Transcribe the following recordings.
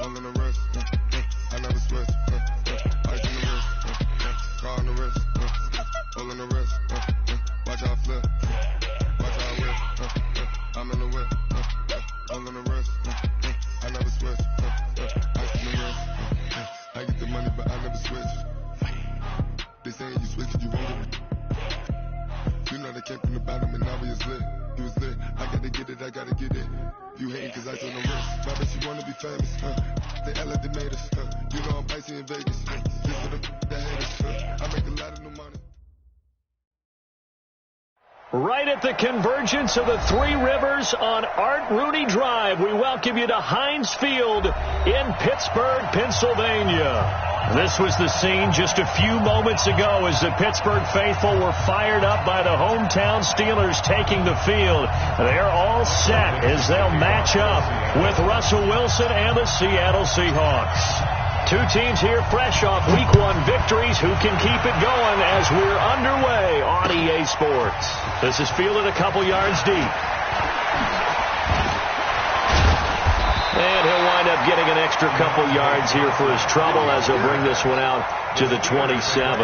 All in the wrist, I never switch. Ice in the wrist, car on the wrist, all in the wrist. Watch how I flip, watch how I whip. I'm in the whip, all in the wrist. I never switch. Ice in the wrist. I get the money, but I never switch. They saying you switch it, you won't get it. You know they came from the bottom and now we is lit. You was lit. I gotta get it, I gotta get it. You hating cause ice on the wrist. My bitch, you wanna be famous, They act like they made us, You know I'm icy in Vegas, Just for the that hate us, I make a lot of new money. Right at the convergence of the Three Rivers on Art Rooney Drive, we welcome you to Heinz Field in Pittsburgh, Pennsylvania. This was the scene just a few moments ago as the Pittsburgh faithful were fired up by the hometown Steelers taking the field. They're all set as they'll match up with Russell Wilson and the Seattle Seahawks. Two teams here fresh off Week 1 victories. Who can keep it going as we're underway on EA Sports? This is fielded a couple yards deep. And he'll wind up getting an extra couple yards here for his trouble as he'll bring this one out to the 27.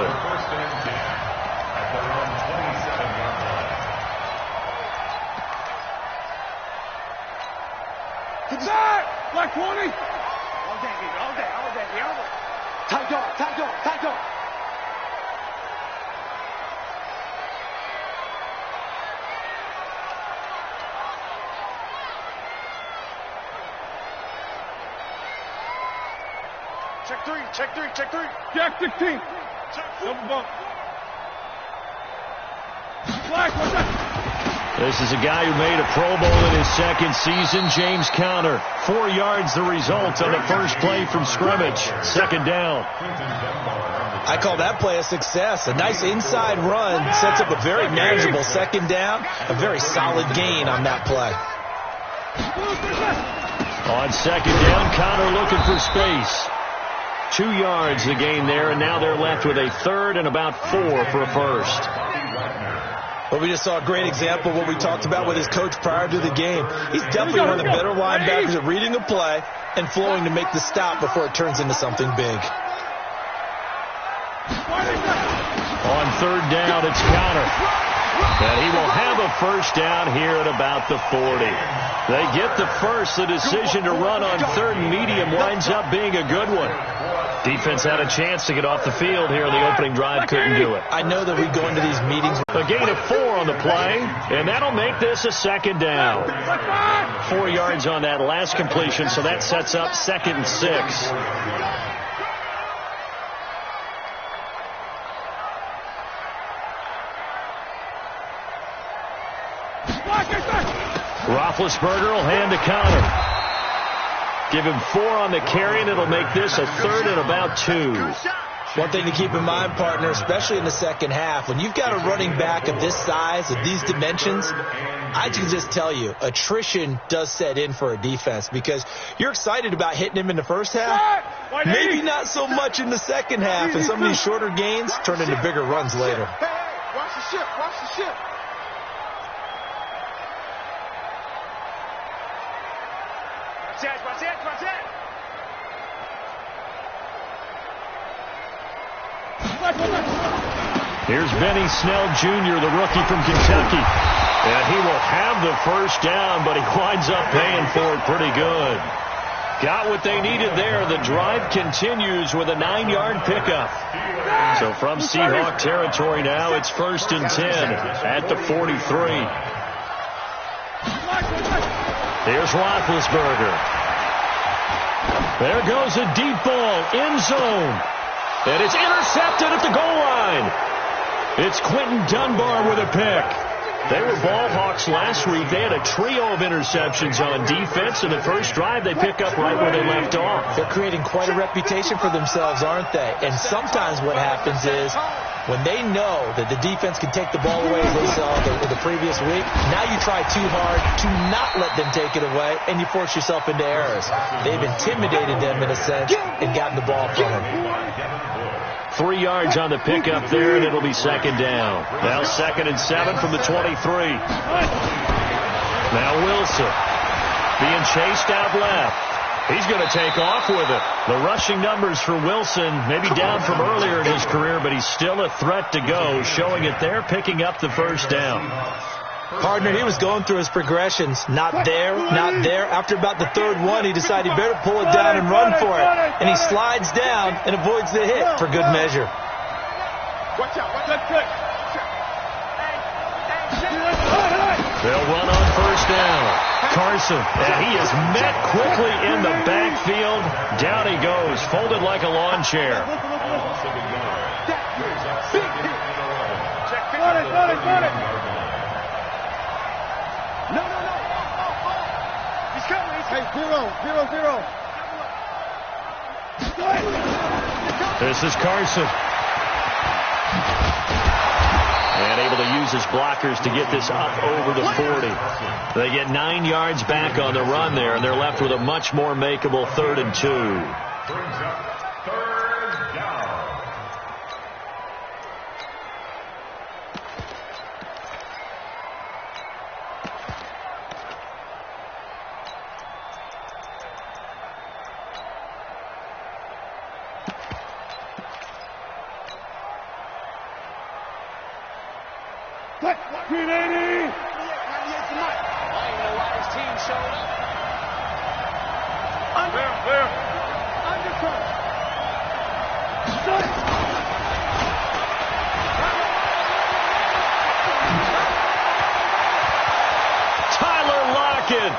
Black 20. All day. Tight dog. Check three. Jack 16. Double bump. Black, what's that? This is a guy who made a Pro Bowl in his second season, James Conner. 4 yards the result on the first play from scrimmage. Second down. I call that play a success. A nice inside run sets up a very manageable second down. A very solid gain on that play. On second down, Conner looking for space. 2 yards the gain there, and now they're left with a third and about 4 for a first. Well, we just saw a great example of what we talked about with his coach prior to the game. He's definitely one of the better linebackers at reading a play and flowing to make the stop before it turns into something big. On third down, it's Conner. And he will have a first down here at about the 40. They get the first. The decision to run on third and medium winds up being a good one. Defense had a chance to get off the field here in the opening drive. Couldn't do it. I know that we go into these meetings. A gain of 4 on the play, and that'll make this a second down. 4 yards on that last completion, so that sets up 2nd and 6. Roethlisberger will hand to Conner. Give him 4 on the carry, and it'll make this a third and about 2. One thing to keep in mind, partner, especially in the second half, when you've got a running back of this size, of these dimensions, I can just tell you, attrition does set in for a defense because you're excited about hitting him in the first half. Maybe not so much in the second half, and some of these shorter gains turn into bigger runs later. Watch the ship. Watch it. Here's Benny Snell Jr., the rookie from Kentucky. And he will have the first down, but he winds up paying for it pretty good. Got what they needed there. The drive continues with a 9-yard pickup. So from Seahawk territory now, it's 1st and 10 at the 43. Here's Roethlisberger. There goes a deep ball, end zone. And it's intercepted at the goal line. It's Quentin Dunbar with a pick. They were ball hawks last week. They had a trio of interceptions on defense. In the first drive, they pick up right where they left off. They're creating quite a reputation for themselves, aren't they? And sometimes what happens is when they know that the defense can take the ball away, as they saw the previous week, now you try too hard to not let them take it away, and you force yourself into errors. They've intimidated them, in a sense, and gotten the ball from them. 3 yards on the pickup there, and it'll be second down. Now 2nd and 7 from the 23. Now Wilson being chased out left. He's going to take off with it. The rushing numbers for Wilson, maybe down from earlier in his career, but he's still a threat to go, showing it there, picking up the first down. Partner, he was going through his progressions. Not there, not there. After about the third one, he decided he better pull it down and run for it. And he slides down and avoids the hit for good measure. Watch out. Watch out. They'll run on first down. Carson, and he is met quickly in the backfield. Down he goes, folded like a lawn chair. Got it. No. He's coming. Hey, 0. This is Carson. And able to use his blockers to get this up over the 40. They get 9 yards back on the run there, and they're left with a much more makeable 3rd and 2. Brings up 3rd down. Green 80. 98 tonight. I don't know why his team showed up. Where? Undercut. Tyler Lockett.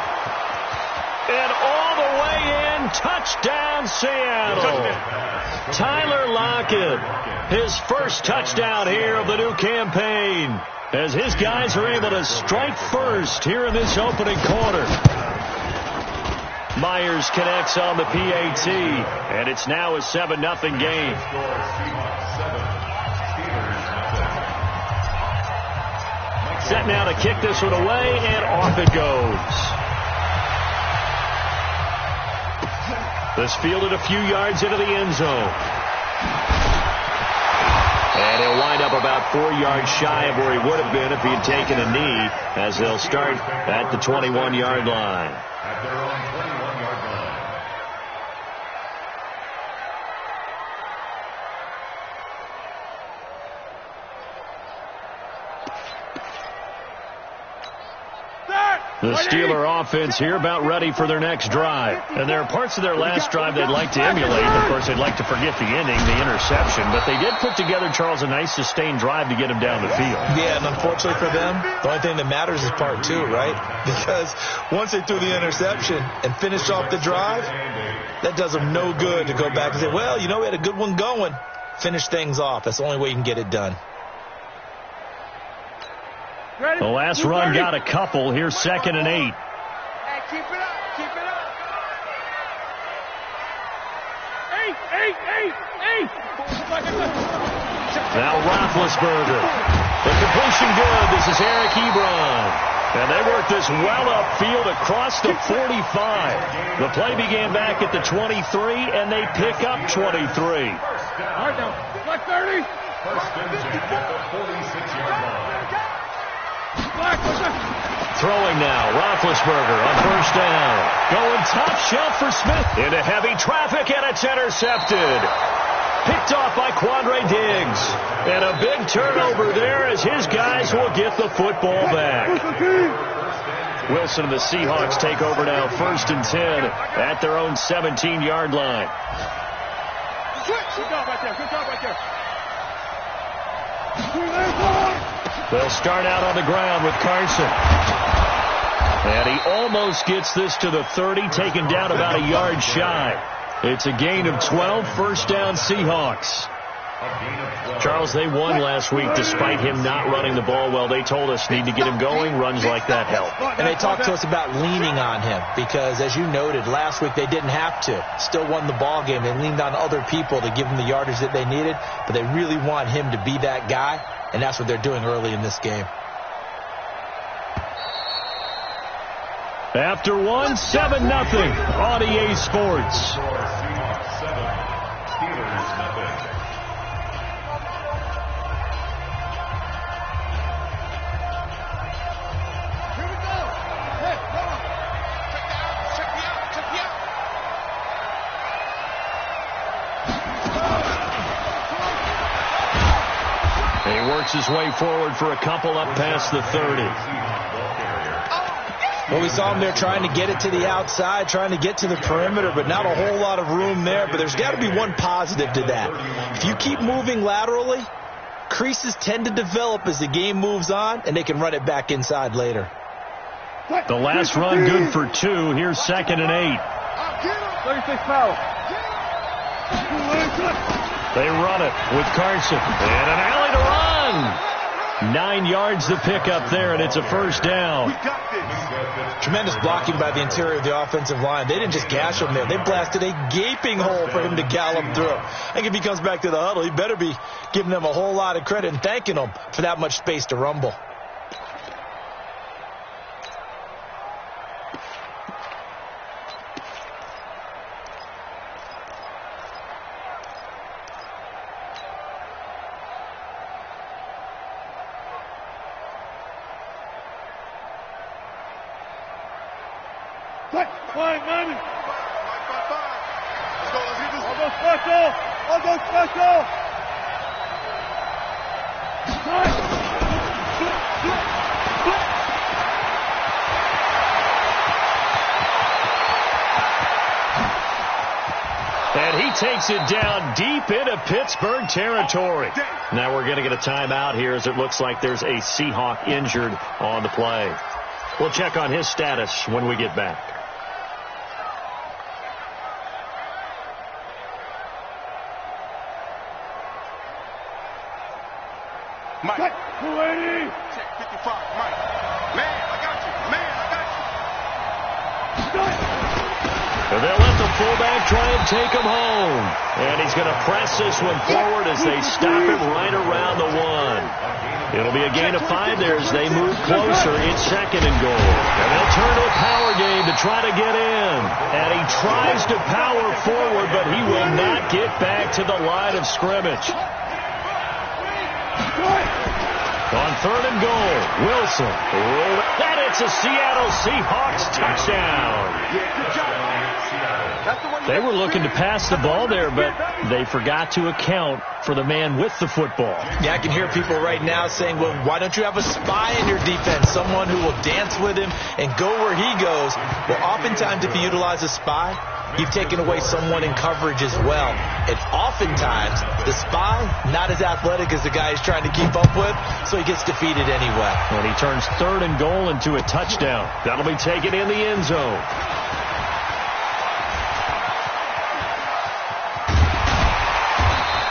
And all the way in, touchdown Seattle. Tyler Lockett, his first touchdown here of the new campaign, as his guys are able to strike first here in this opening quarter. Myers connects on the PAT, and it's now a 7-0 game. Set now to kick this one away, and off it goes. This fielded a few yards into the end zone. And he'll wind up about 4 yards shy of where he would have been if he had taken a knee, as they'll start at the 21-yard line. At their own 21-yard line. The Steeler offense here about ready for their next drive. And there are parts of their last drive they'd like to emulate. Of course, they'd like to forget the inning, the interception. But they did put together, Charles, a nice sustained drive to get him down the field. Yeah, and unfortunately for them, the only thing that matters is part 2, right? Because once they threw the interception and finished off the drive, that does them no good to go back and say, well, you know, we had a good one going. Finish things off. That's the only way you can get it done. The last run got a couple. Here's 2nd and 8. Hey, keep it up. Eight. Now Roethlisberger. The completion good. This is Eric Ebron. And they work this well upfield across the 45. The play began back at the 23, and they pick up 23. All right, now. Black 30. First and 10 at the 46-yard line. Throwing now, Roethlisberger on first down. Going top shelf for Smith. Into heavy traffic, and it's intercepted. Picked off by Quandre Diggs. And a big turnover there as his guys will get the football back. Wilson and the Seahawks take over now, 1st and 10 at their own 17-yard line. Good job right there. They'll start out on the ground with Carson. And he almost gets this to the 30, taken down about a yard shy. It's a gain of 12, first down Seahawks. Charles, they won last week despite him not running the ball well. They told us need to get him going. Runs like that help. And they talked to us about leaning on him because, as you noted, last week they didn't have to. Still won the ball game. They leaned on other people to give them the yardage that they needed, but they really want him to be that guy, and that's what they're doing early in this game. After one, 7-0 on EA Sports. works his way forward for a couple up past the 30. Well, we saw him there trying to get it to the outside, trying to get to the perimeter, but not a whole lot of room there. But there's got to be one positive to that. If you keep moving laterally, creases tend to develop as the game moves on, and they can run it back inside later. The last run good for 2. Here's 2nd and 8. 36 foul. They run it with Carson. And an alley to run. 9 yards to pick up there, and it's a first down. Tremendous blocking by the interior of the offensive line. They didn't just gash him there. They blasted a gaping hole for him to gallop through. I think if he comes back to the huddle, he better be giving them a whole lot of credit and thanking them for that much space to rumble. Madden. I'll go special. I'll go special. And he takes it down deep into Pittsburgh territory. Now we're going to get a timeout here as it looks like there's a Seahawk injured on the play. We'll check on his status when we get back. Mike. 280. Check 55. Mike. Man, I got you. Man, I got you. And they'll let the fullback try and take him home. And he's going to press this one forward as they stop him right around the 1. It'll be a gain of 5 there as they move closer. It's 2nd and goal. And they'll turn to a power game to try to get in. And he tries to power forward, but he will not get back to the line of scrimmage. On 3rd and goal, Wilson. And it's a Seattle Seahawks touchdown. They were looking to pass the ball there, but they forgot to account for the man with the football. Yeah, I can hear people right now saying, well, why don't you have a spy in your defense, someone who will dance with him and go where he goes? Well, oftentimes if you utilize a spy, you've taken away someone in coverage as well. And oftentimes, the spy, not as athletic as the guy he's trying to keep up with, so he gets defeated anyway. And he turns 3rd and goal into a touchdown. That'll be taken in the end zone.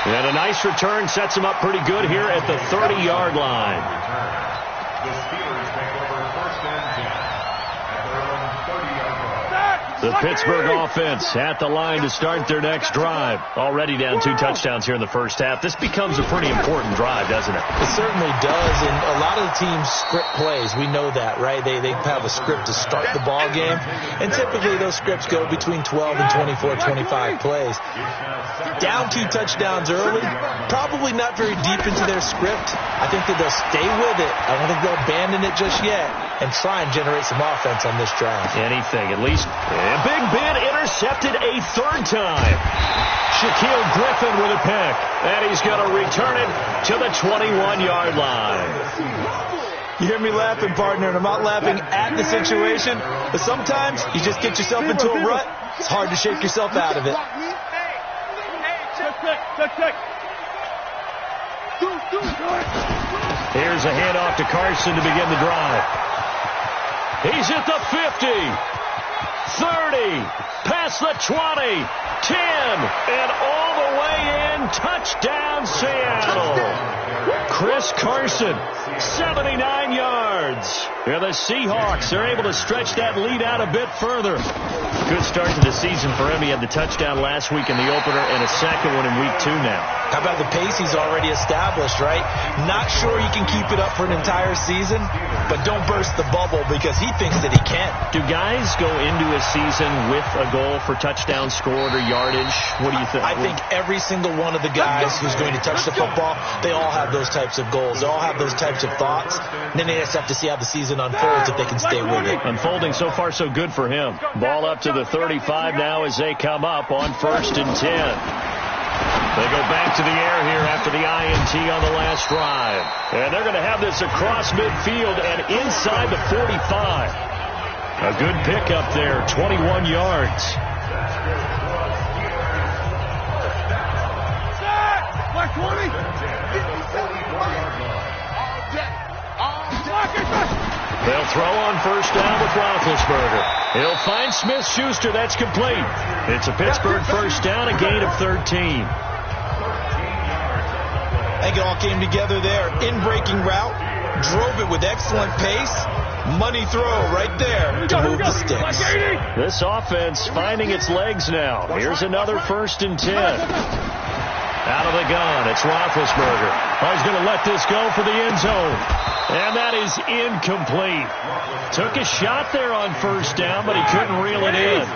And a nice return sets him up pretty good here at the 30-yard line. The Steelers take over 1st and 10 at their own 30-yard line. The Pittsburgh offense at the line to start their next drive. Already down 2 touchdowns here in the first half. This becomes a pretty important drive, doesn't it? It certainly does, and a lot of the teams script plays. We know that, right? They have a script to start the ball game, and typically those scripts go between 12 and 24, 25 plays. Down 2 touchdowns early, probably not very deep into their script. I think that they'll stay with it. I don't think they'll abandon it just yet and try and generate some offense on this drive. Anything, at least. And Big Ben intercepted a 3rd time. Shaquille Griffin with a pick. And he's going to return it to the 21-yard line. You hear me laughing, partner, and I'm not laughing at the situation. But sometimes you just get yourself into a rut. It's hard to shake yourself out of it. Check. Here's a handoff to Carson to begin the drive. He's at the 50, 30, past the 20, 10, and all the way in. Touchdown, Seattle. Chris Carson, 79 yards. And the Seahawks are able to stretch that lead out a bit further. Good start to the season for him. He had the touchdown last week in the opener and a second one in week 2 now. How about the pace he's already established, right? Not sure he can keep it up for an entire season, but don't burst the bubble because he thinks that he can. Do guys go into a season with a goal for touchdowns scored or yardage? What do you think? I think every single one of the guys who's going to touch the football, they all have those types of goals. They all have those types of thoughts. And then they just have to see how the season unfolds if they can stay with it. Unfolding so far so good for him. Ball up to the 35 now as they come up on 1st and 10. They go back to the air here after the INT on the last drive. And they're going to have this across midfield and inside the 45. A good pickup there, 21 yards. Black 20. They'll throw on first down with Roethlisberger. He'll find Smith-Schuster. That's complete. It's a Pittsburgh first down, a gain of 13. I think it all came together there. In-breaking route, drove it with excellent pace. Money throw right there to move the sticks. This offense finding its legs now. Here's another 1st and 10. Out of the gun, it's Roethlisberger. Oh, he's going to let this go for the end zone. And that is incomplete. Took a shot there on first down, but he couldn't reel it in.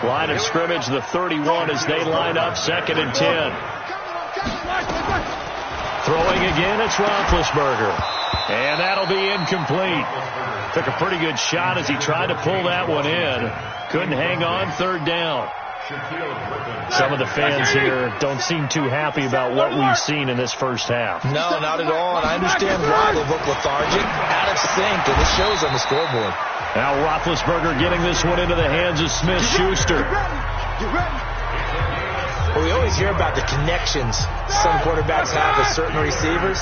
Line of scrimmage, the 31 as they line up 2nd and 10. Throwing again, it's Roethlisberger. And that'll be incomplete. Took a pretty good shot as he tried to pull that one in. Couldn't hang on, 3rd down. Some of the fans here don't seem too happy about what we've seen in this first half. No, not at all, and I understand why. They look lethargic, out of sync, and this shows on the scoreboard. Now Roethlisberger getting this one into the hands of Smith-Schuster. Well, we always hear about the connections some quarterbacks have with certain receivers.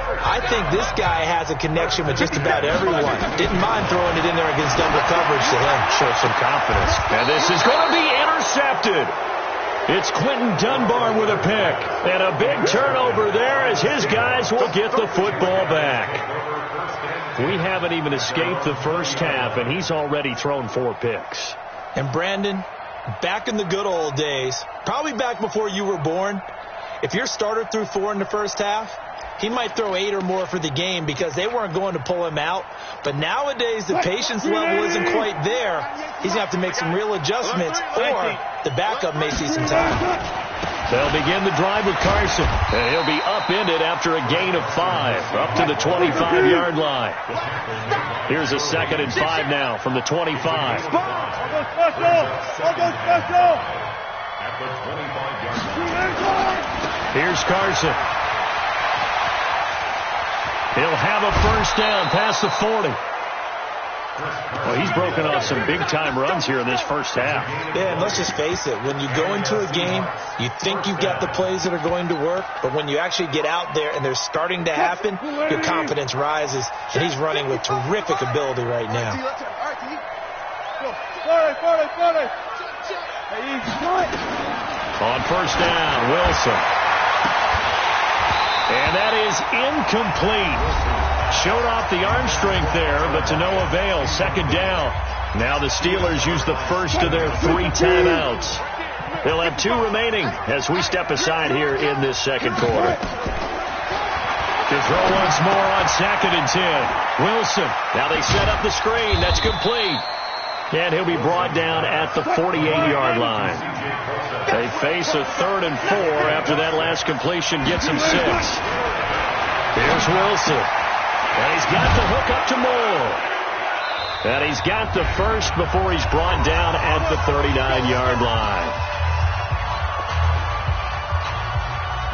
I think this guy has a connection with just about everyone. Didn't mind throwing it in there against double coverage to him. Shows some confidence. And this is going to be intercepted. It's Quentin Dunbar with a pick. And a big turnover there as his guys will get the football back. We haven't even escaped the first half, and he's already thrown 4 picks. And Brandon, back in the good old days, probably back before you were born, if your starter threw 4 in the first half, he might throw 8 or more for the game because they weren't going to pull him out. But nowadays, the patience level isn't quite there. He's going to have to make some real adjustments, or the backup may see some time. They'll begin the drive with Carson, and he'll be upended after a gain of 5, up to the 25-yard line. Here's a 2nd and 5 now from the 25. I'll go special. At the 25-yard line. Here's Carson. He'll have a first down past the 40. Well, he's broken off some big-time runs here in this first half. Yeah, and let's just face it. When you go into a game, you think you've got the plays that are going to work, but when you actually get out there and they're starting to happen, your confidence rises, and he's running with terrific ability right now. On first down, Wilson. And that is incomplete. Showed off the arm strength there, but to no avail. 2nd down. Now the Steelers use the first of their 3 timeouts. They'll have 2 remaining as we step aside here in this second quarter. To throw once more on 2nd and 10. Wilson. Now they set up the screen. That's complete. And he'll be brought down at the 48-yard line. They face a 3rd and 4 after that last completion gets him 6. Here's Wilson. And he's got the hook up to Moore. And he's got the first before he's brought down at the 39-yard line.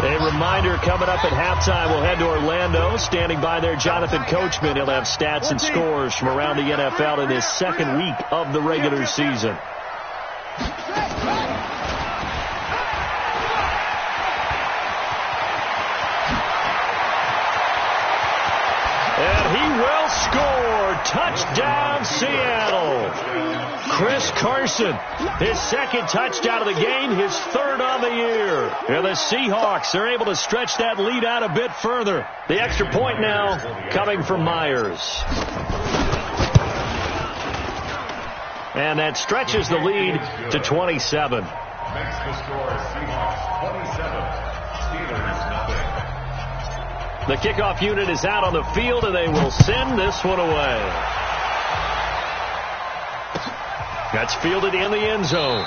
A reminder coming up at halftime, we'll head to Orlando. Standing by there, Jonathan Coachman. He'll have stats and scores from around the NFL in his 2nd week of the regular season. And he will score. Touchdown, Seattle. Chris Carson, his 2nd touchdown of the game, his 3rd on the year. And the Seahawks are able to stretch that lead out a bit further. The extra point now coming from Myers. And that stretches the lead to 27. Makes the score Seahawks 27, Steelers nothing. The kickoff unit is out on the field, and they will send this one away. That's fielded in the end zone.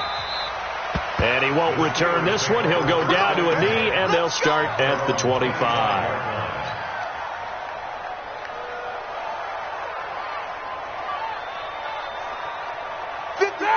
And he won't return this one. He'll go down to a knee, and they'll start at the 25.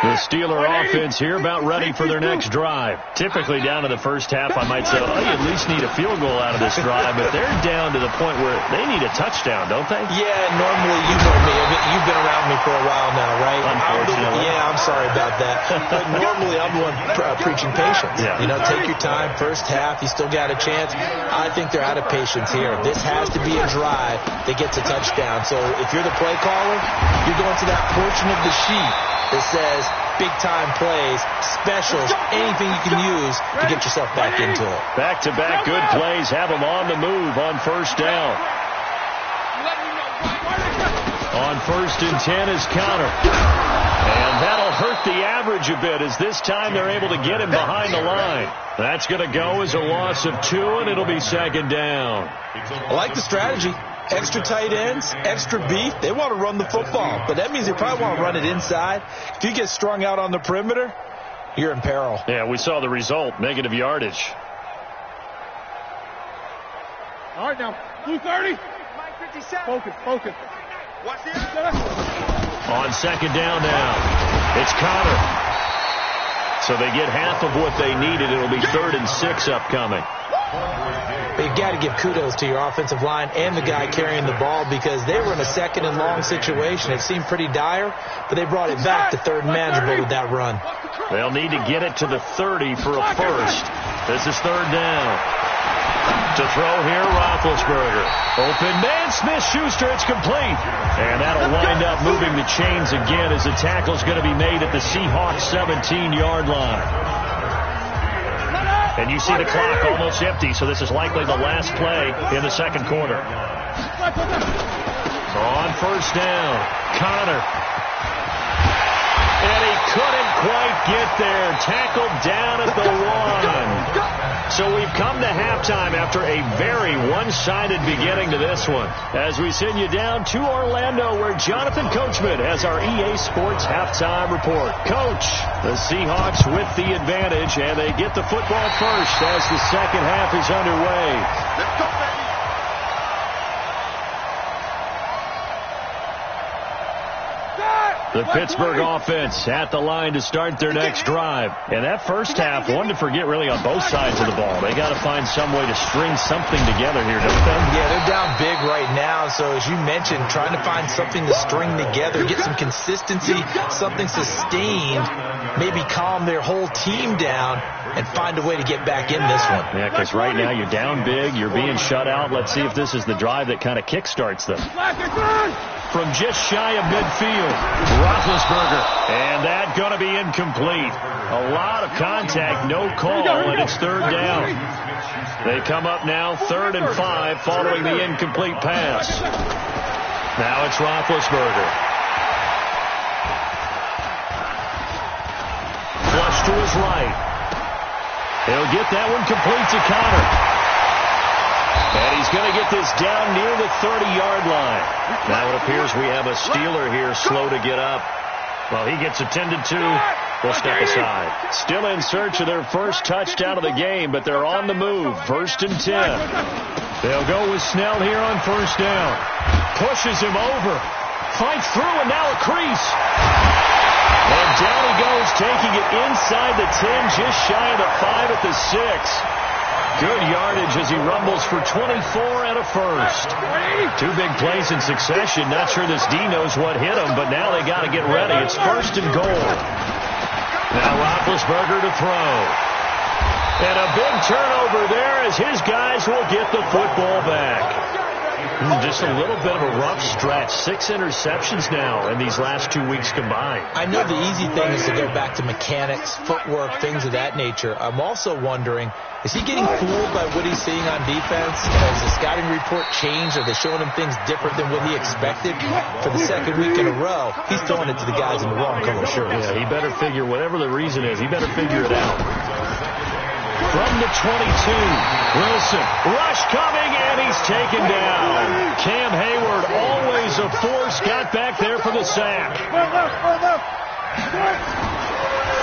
The Steeler offense here about ready for their next drive. Typically down to the first half, I might say, oh, you at least need a field goal out of this drive, but they're down to the point where they need a touchdown, don't they? Yeah, normally, you know me. You've been around me for a while now, right? Unfortunately. I'm sorry about that. But normally, I'm the one preaching patience. Yeah. You know, take your time. First half, you still got a chance. I think they're out of patience here. This has to be a drive that gets a touchdown. So if you're the play caller, you're going to that portion of the sheet that says big-time plays, specials, anything you can use to get yourself back into it. Back-to-back good plays have them on the move on first down. On 1st and 10 is Connor. And that'll hurt the average a bit as this time they're able to get him behind the line. That's going to go as a loss of 2, and it'll be 2nd down. I like the strategy. Extra tight ends, extra beef. They want to run the football, but that means they probably want to run it inside. If you get strung out on the perimeter, you're in peril. Yeah, we saw the result, negative yardage. All right, now, blue 30. Focus. Watch this. On 2nd down now, it's Connor. So they get half of what they needed. It'll be 3rd and 6 upcoming. But you got to give kudos to your offensive line and the guy carrying the ball because they were in a 2nd and long situation. It seemed pretty dire, but they brought it back to 3rd and manageable with that run. They'll need to get it to the 30 for a first. This is 3rd down. To throw here, Roethlisberger. Open man, Smith-Schuster, it's complete. And that'll wind up moving the chains again as the tackle's going to be made at the Seahawks 17-yard line. And you see the clock almost empty, so this is likely the last play in the 2nd quarter. On 1st down, Connor. And he couldn't quite get there. Tackled down at the 1. So we've come to halftime after a very one-sided beginning to this one. As we send you down to Orlando, where Jonathan Coachman has our EA Sports halftime report. Coach, the Seahawks with the advantage, and they get the football first as the 2nd half is underway. Let's go, baby. The Pittsburgh offense at the line to start their next drive. And that first half, one to forget really on both sides of the ball. They got to find some way to string something together here, don't they? Yeah, they're down big right now. So as you mentioned, trying to find something to string together, get some consistency, something sustained, maybe calm their whole team down and find a way to get back in this one. Yeah, because right now you're down big, you're being shut out. Let's see if this is the drive that kind of kickstarts them. From just shy of midfield, Roethlisberger, and that going to be incomplete. A lot of contact, no call, and it's 3rd down. They come up now 3rd and 5 following the incomplete pass. Now it's Roethlisberger. Flush to his right. He'll get that one complete to Connor. And he's going to get this down near the 30-yard line. Now it appears we have a Steeler here slow to get up. Well, he gets attended to. We'll step aside. Still in search of their first touchdown of the game, but they're on the move. 1st and 10. They'll go with Snell here on 1st down. Pushes him over. Fights through, and now a crease. And down he goes, taking it inside the 10, just shy of the 5 at the 6. Good yardage as he rumbles for 24 and a first. 2 big plays in succession. Not sure this D knows what hit him, but now they got to get ready. It's 1st and goal. Now Roethlisberger to throw. And a big turnover there as his guys will get the football back. Just a little bit of a rough stretch. 6 interceptions now in these last 2 weeks combined. I know the easy thing is to go back to mechanics, footwork, things of that nature. I'm also wondering, is he getting fooled by what he's seeing on defense? Has the scouting report changed? Are they showing him things different than what he expected? For the 2nd week in a row, he's throwing it to the guys in the wrong color shirts. Yeah, he better figure, whatever the reason is, he better figure it out. From the 22, Wilson, rush coming, and he's taken down. Cam Hayward, always a force, got back there for the sack.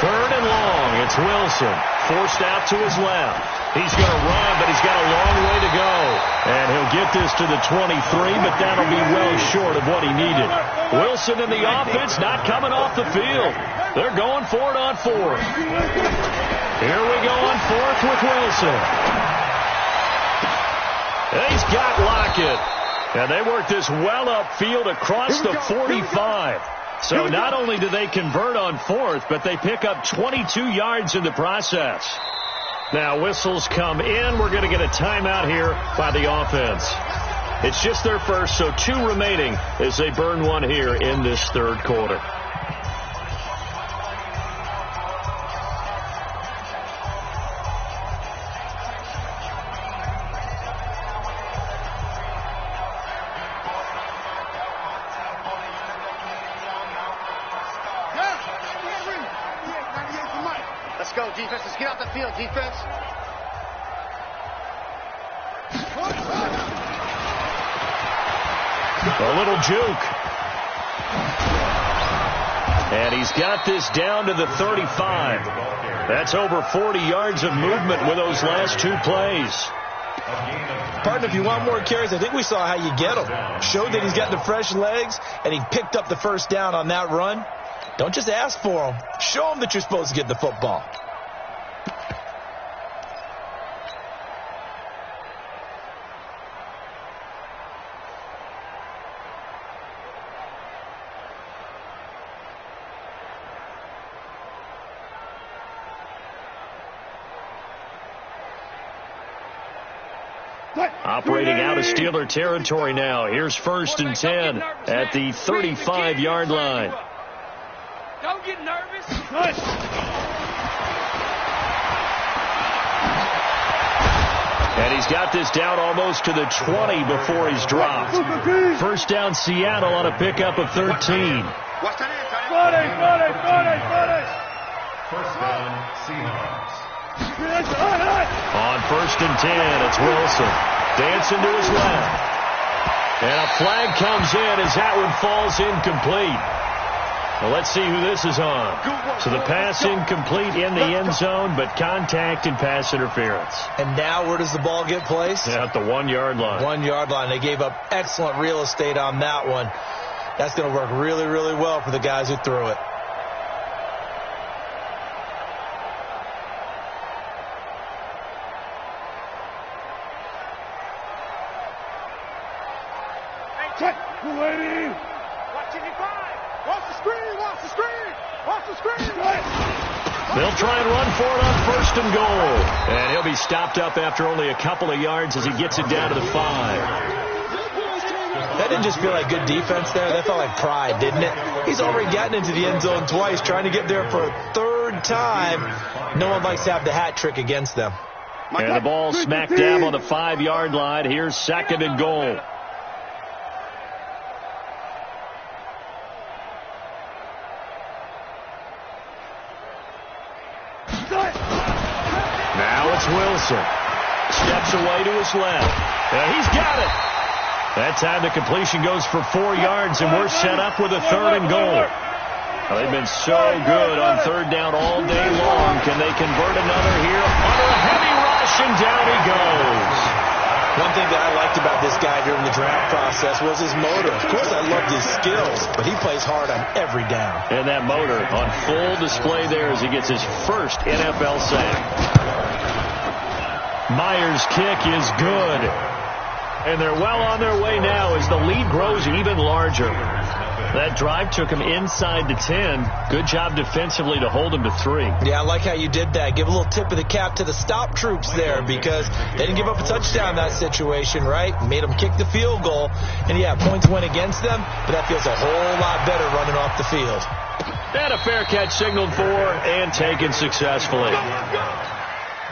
Third and long. It's Wilson. Forced out to his left. He's going to run, but he's got a long way to go. And he'll get this to the 23, but that'll be well short of what he needed. Wilson and the offense not coming off the field. They're going for it on fourth. Here we go on fourth with Wilson. And he's got Lockett. And they work this well upfield across the 45. So not only do they convert on fourth, but they pick up 22 yards in the process. Now whistles come in. We're going to get a timeout here by the offense. It's just their first, so 2 remaining as they burn one here in this third quarter. Let's go, defense. Let's get out the field, defense. A little juke. And he's got this down to the 35. That's over 40 yards of movement with those last 2 plays. Partner, if you want more carries, I think we saw how you get them. Showed that he's got the fresh legs, and he picked up the first down on that run. Don't just ask for them. Show them that you're supposed to get the football. Operating out of Steeler territory now. Here's 1st and 10 at the 35-yard line. Don't get nervous. And he's got this down almost to the 20 before he's dropped. First down Seattle on a pickup of 13. Watch that in, First down, Seahawks. On 1st and 10, it's Wilson. Dancing to his left. And a flag comes in as that one falls incomplete. Well, let's see who this is on. So the pass incomplete in the end zone, but contact and pass interference. And now where does the ball get placed? Yeah, at the 1-yard line. 1-yard line. They gave up excellent real estate on that one. That's going to work really, really well for the guys who threw it. They'll try and run for it on 1st and goal. And he'll be stopped up after only a couple of yards as he gets it down to the 5. That didn't just feel like good defense there. That felt like pride, didn't it? He's already gotten into the end zone twice, trying to get there for a 3rd time. No one likes to have the hat trick against them. And the ball smack dab on the 5-yard line. Here's 2nd and goal. Now it's Wilson. Steps away to his left. And he's got it. That time the completion goes for 4 yards, and we're set up with a 3rd and goal. Well, they've been so good on 3rd down all day long. Can they convert another here? Under a heavy rush, and down he goes. One thing that I liked about this guy during the draft process was his motor. Of course, I loved his skills, but he plays hard on every down. And that motor on full display there as he gets his first NFL sack. Myers' kick is good. And they're well on their way now as the lead grows even larger. That drive took him inside the 10. Good job defensively to hold him to 3. Yeah, I like how you did that. Give a little tip of the cap to the stop troops there because they didn't give up a touchdown in that situation, right? Made them kick the field goal. And, yeah, points went against them, but that feels a whole lot better running off the field. And a fair catch signaled for and taken successfully.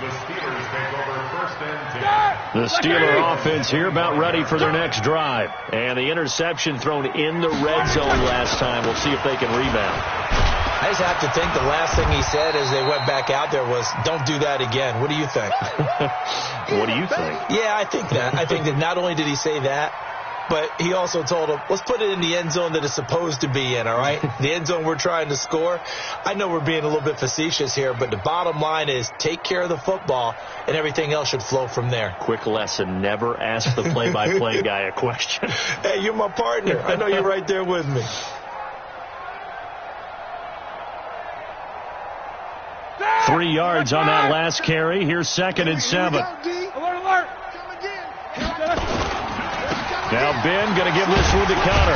The Steelers take over 1st and 10. The Steeler offense here about ready for their next drive. And the interception thrown in the red zone last time. We'll see if they can rebound. I just have to think the last thing he said as they went back out there was, don't do that again. What do you think? What do you think? Yeah, I think that. I think that not only did he say that, but he also told him, let's put it in the end zone that it's supposed to be in, all right? The end zone we're trying to score. I know we're being a little bit facetious here, but the bottom line is take care of the football, and everything else should flow from there. Quick lesson, never ask the play-by-play guy a question. Hey, you're my partner. I know you're right there with me. Three yards on that last carry. Here's 2nd and 7. Alert. Now Ben going to give this one to Connor.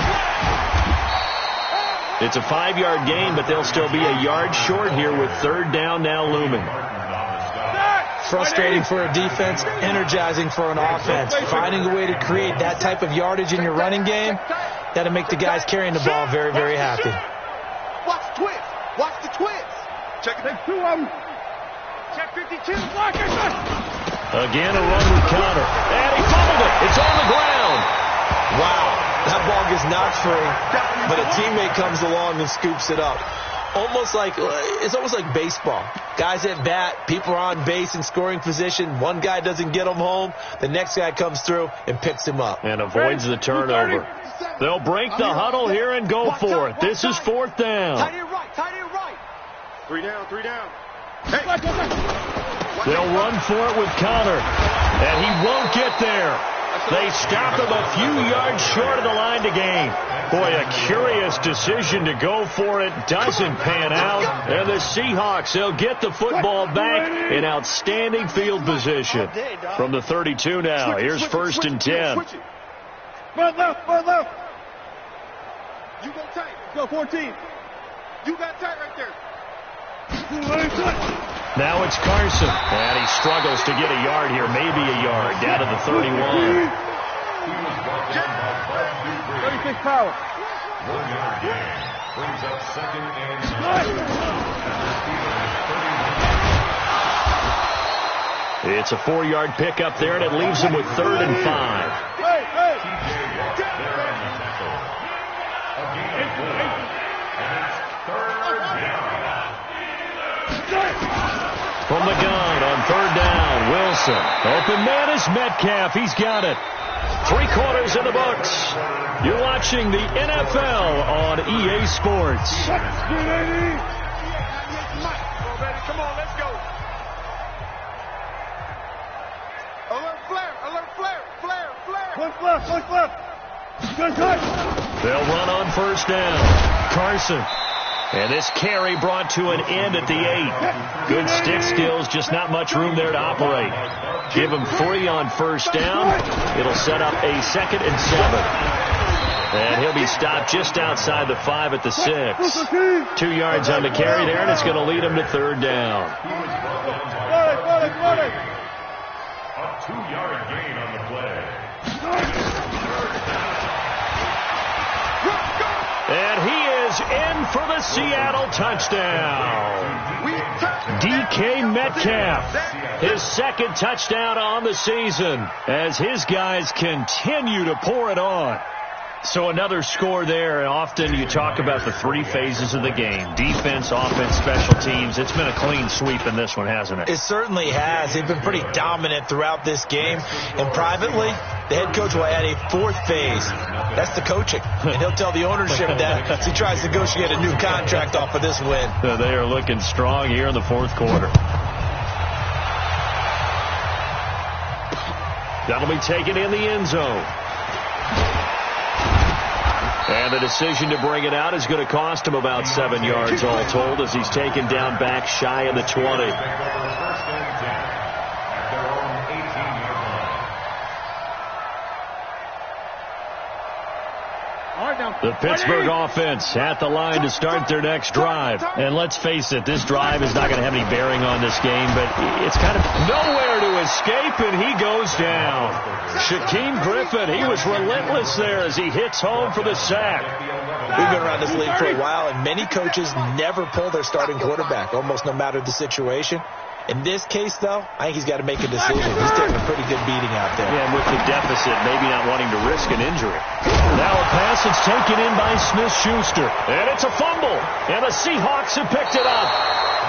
It's a 5-yard gain, but they'll still be a yard short here with 3rd down now looming. Frustrating for a defense, energizing for an offense. Finding a way to create that type of yardage in your running game, that'll make the guys carrying the ball very, very happy. Watch the twist. Watch the twist. Check it. Take 2 of them. Check 52. Block it. Again, a run with Connor. And he fumbled it. It's on the ground. Wow. That ball gets knocked free, but a teammate comes along and scoops it up. It's almost like baseball. Guys at bat, people are on base in scoring position. One guy doesn't get him home. The next guy comes through and picks him up. And avoids the turnover. They'll break the huddle here and go for it. This is 4th down. Tight end right. 3 down. They'll run for it with Connor. And he won't get there. They stop him a few yards short of the line to gain. Boy, a curious decision to go for it. Doesn't pan out. And the Seahawks, they'll get the football back in outstanding field position. From the 32 now, here's 1st and 10. Front left. You go tight. Go 14. You got tight right there. Now it's Carson. And he struggles to get a yard here. Maybe a yard. Down to the 31. 36 power. 1-yard gain. Brings up 2nd and 9. It's a 4-yard pickup there, and it leaves him with 3rd and 5. From the gun on 3rd down, Wilson. Open man is Metcalf. He's got it. 3 quarters in the books. You're watching the NFL on EA Sports. Come on, let's go. Alert flare. Look left. Good touch. They'll run on 1st down. Carson. And this carry brought to an end at the 8. Good stick skills, just not much room there to operate. Give him 3 on 1st down. It'll set up a 2nd and 7. And he'll be stopped just outside the 5 at the 6. 2 yards on the carry there, and it's going to lead him to 3rd down. A 2-yard gain on the play. And he is in for the Seattle touchdown. DK Metcalf, his 2nd touchdown on the season as his guys continue to pour it on. So another score there, and often you talk about the 3 phases of the game. Defense, offense, special teams. It's been a clean sweep in this one, hasn't it? It certainly has. They've been pretty dominant throughout this game. And privately, the head coach will add a 4th phase. That's the coaching. And he'll tell the ownership that as he tries to negotiate a new contract off of this win. They are looking strong here in the 4th quarter. That'll be taken in the end zone. And the decision to bring it out is going to cost him about 7 yards all told as he's taken down back shy of the 20. The Pittsburgh offense at the line to start their next drive. And let's face it, this drive is not going to have any bearing on this game, but it's kind of nowhere to escape, and he goes down. Shaquem Griffin, he was relentless there as he hits home for the sack. We've been around this league for a while, and many coaches never pull their starting quarterback, almost no matter the situation. In this case, though, I think he's got to make a decision. He's taking a pretty good beating out there. Yeah, and with the deficit, maybe not wanting to risk an injury. Now a pass is taken in by Smith-Schuster. And it's a fumble. And the Seahawks have picked it up.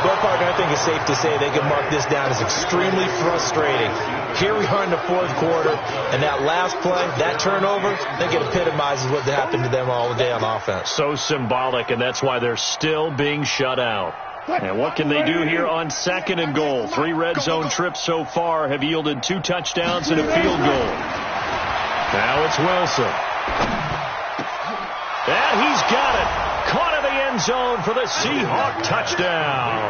Well, partner, I think it's safe to say they can mark this down as extremely frustrating. Here we are in the fourth quarter, and that last play, that turnover, I think it epitomizes what happened to them all day on offense. So symbolic, and that's why they're still being shut out. And what can they do here on 2nd and goal? 3 red zone trips so far have yielded 2 touchdowns and a field goal. Now it's Wilson. And he's got it. Caught in the end zone for the Seahawk touchdown.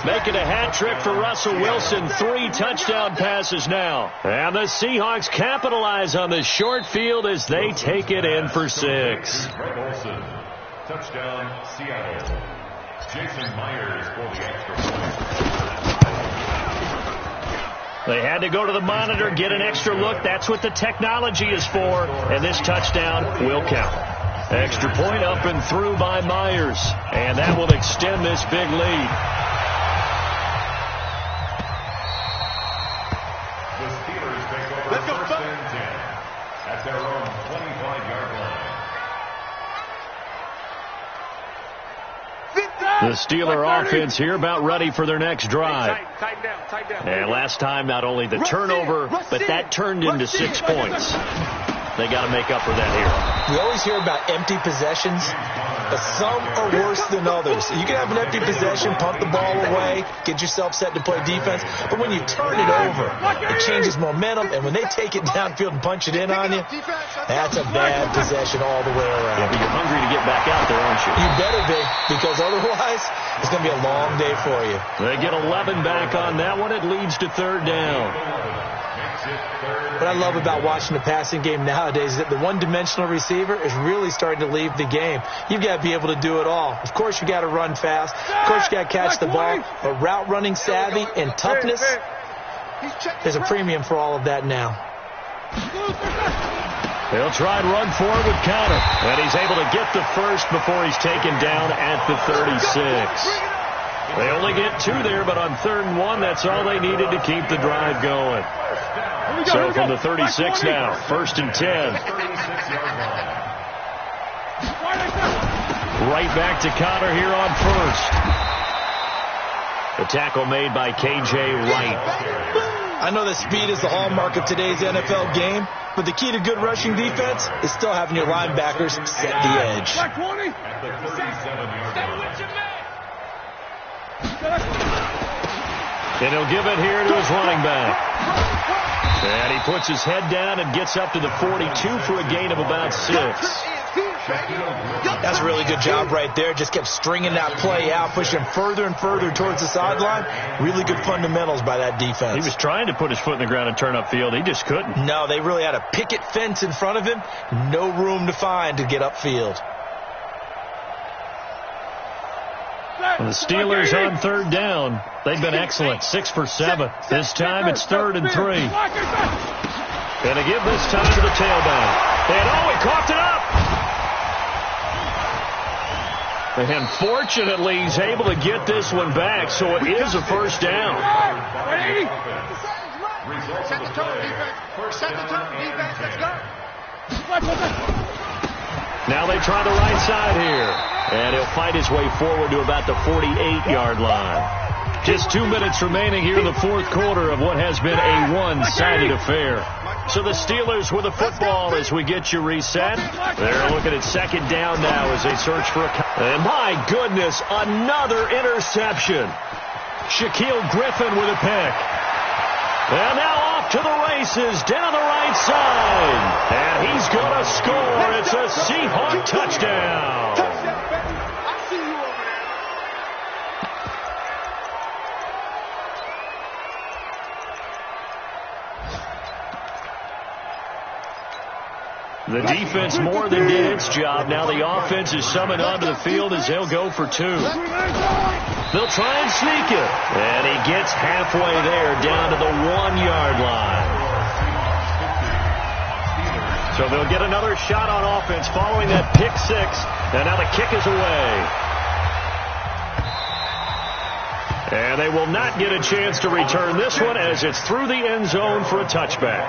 Making a hat trick for Russell Wilson. 3 touchdown passes now. And the Seahawks capitalize on this short field as they take it in for 6. Wilson, touchdown, Seattle. Jason Myers for the extra point. They had to go to the monitor, get an extra look. That's what the technology is for. And this touchdown will count. Extra point up and through by Myers. And that will extend this big lead. The Steelers take over first and 10 at their own 25-yard line. The Steeler offense here about ready for their next drive. Tighten down. And last time, not only the turnover, but that turned into 6 points. They got to make up for that here. We always hear about empty possessions, but some are worse than others. You can have an empty possession, punt the ball away, get yourself set to play defense, but when you turn it over, it changes momentum, and when they take it downfield and punch it in on you, that's a bad possession all the way around. Yeah, but you're hungry to get back out there, aren't you? You better be, because otherwise, it's going to be a long day for you. They get 11 back on that one. It leads to 3rd down. What I love about watching the passing game nowadays is that the one-dimensional receiver is really starting to leave the game. You've got to be able to do it all. Of course, you got to run fast. Of course, you got to catch the ball. But route running savvy and toughness, there's a premium for all of that now. They'll try and run forward with Counter. And he's able to get the first before he's taken down at the 36. They only get 2 there, but on 3rd and 1, that's all they needed to keep the drive going. So from the 36 now, 1st and 10. Right back to Connor here on 1st. The tackle made by K.J. Wright. I know that speed is the hallmark of today's NFL game, but the key to good rushing defense is still having your linebackers set the edge. And he'll give it here to his running back. And he puts his head down and gets up to the 42 for a gain of about 6. That's a really good job right there. Just kept stringing that play out, pushing further and further towards the sideline. Really good fundamentals by that defense. He was trying to put his foot in the ground and turn upfield. He just couldn't. No, they really had a picket fence in front of him. No room to find to get upfield. And the Steelers on 3rd down. They've been excellent. 6 for 7. This time it's 3rd and 3. And they give this time to the tailback. And he coughed it up. And fortunately, he's able to get this one back, so it is a 1st down. Set the tone, defense. Set the tone, defense. Let's go. Now they try the right side here. And he'll fight his way forward to about the 48-yard line. Just 2 minutes remaining here in the 4th quarter of what has been a one-sided affair. So the Steelers with the football as we get you reset. They're looking at 2nd down now as they search for a... And my goodness, another interception. Shaquille Griffin with a pick. And now off to the races down the right side. And he's going to score. It's a Seahawk touchdown. The defense more than did its job. Now the offense is summoned onto the field as they'll go for 2. They'll try and sneak it. And he gets halfway there down to the 1-yard line. So they'll get another shot on offense following that pick 6. And now the kick is away. And they will not get a chance to return this one as it's through the end zone for a touchback.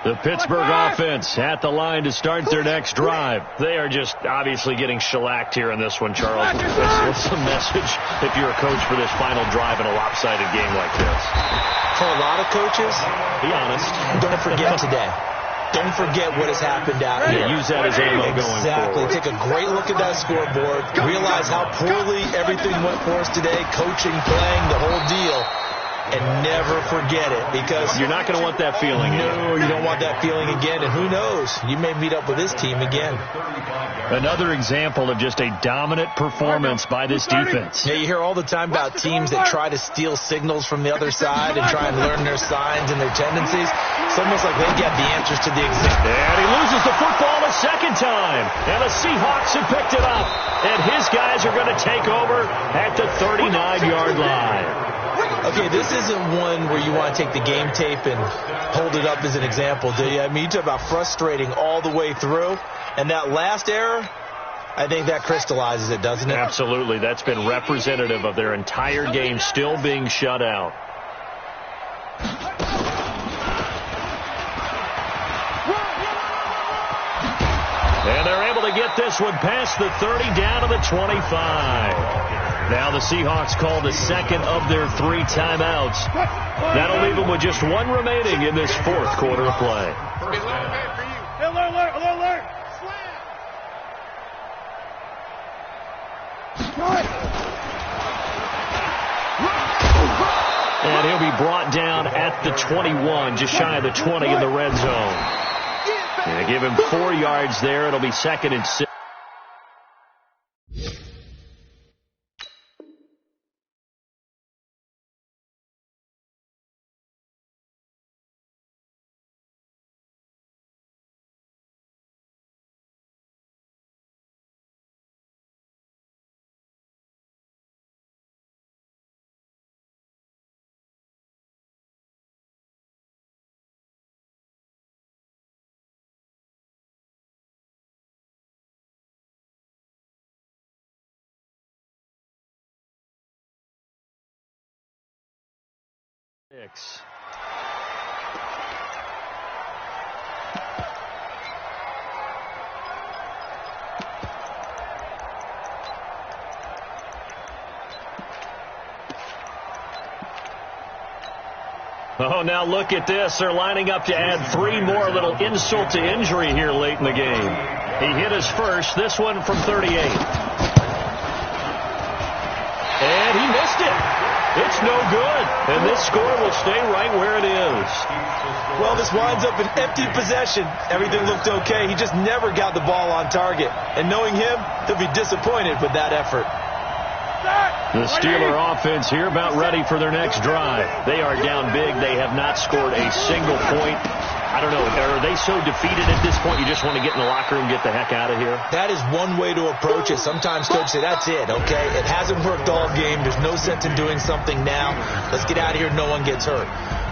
The Pittsburgh offense at the line to start their next drive. They are just obviously getting shellacked here in this one, Charles. What's the message if you're a coach for this final drive in a lopsided game like this? For a lot of coaches, be honest, don't forget today. Don't forget what has happened out here. Use that as ammo going forward. Exactly. Take a great look at that scoreboard. Realize how poorly everything went for us today. Coaching, playing, the whole deal. And never forget it, because you're not going to want that feeling again. No, you don't want that feeling again. And who knows? You may meet up with this team again. Another example of just a dominant performance by this defense. Yeah, you hear all the time about teams that try to steal signals from the other side and try and learn their signs and their tendencies. It's almost like they get the answers to the exam. And he loses the football a second time. And the Seahawks have picked it up. And his guys are going to take over at the 39-yard line. Okay, this isn't one where you want to take the game tape and hold it up as an example, do you? I mean, you talk about frustrating all the way through. And that last error, I think that crystallizes it, doesn't it? Absolutely. That's been representative of their entire game still being shut out. And they're able to get this one past the 30 down to the 25. Now the Seahawks call the second of their 3 timeouts. That'll leave them with just one remaining in this fourth quarter of play. Alert. And he'll be brought down at the 21, just shy of the 20 in the red zone. And give him 4 yards there. It'll be 2nd and 6. Oh, now look at this. They're lining up to add 3 more, little insult to injury here late in the game. He hit his first, this one from 38. And he missed it. It's no good. And this score will stay right where it is. Well, this winds up an empty possession. Everything looked okay. He just never got the ball on target. And knowing him, he'll be disappointed with that effort. The Steeler offense here about ready for their next drive. They are down big. They have not scored a single point. I don't know. Are they so defeated at this point you just want to get in the locker room and get the heck out of here? That is one way to approach it. Sometimes coaches say, that's it, okay? It hasn't worked all game. There's no sense in doing something now. Let's get out of here. No one gets hurt.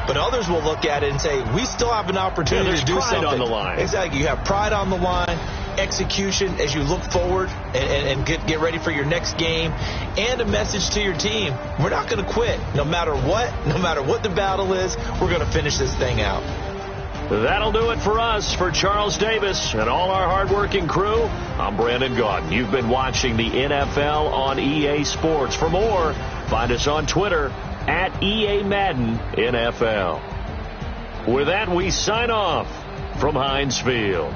But others will look at it and say, we still have an opportunity to do something. There's pride on the line. Exactly. You have pride on the line, execution as you look forward and get ready for your next game, and a message to your team. We're not going to quit. No matter what the battle is, we're going to finish this thing out. That'll do it for us. For Charles Davis and all our hardworking crew, I'm Brandon Gaudin. You've been watching the NFL on EA Sports. For more, find us on Twitter at EA Madden NFL. With that, we sign off from Heinz Field.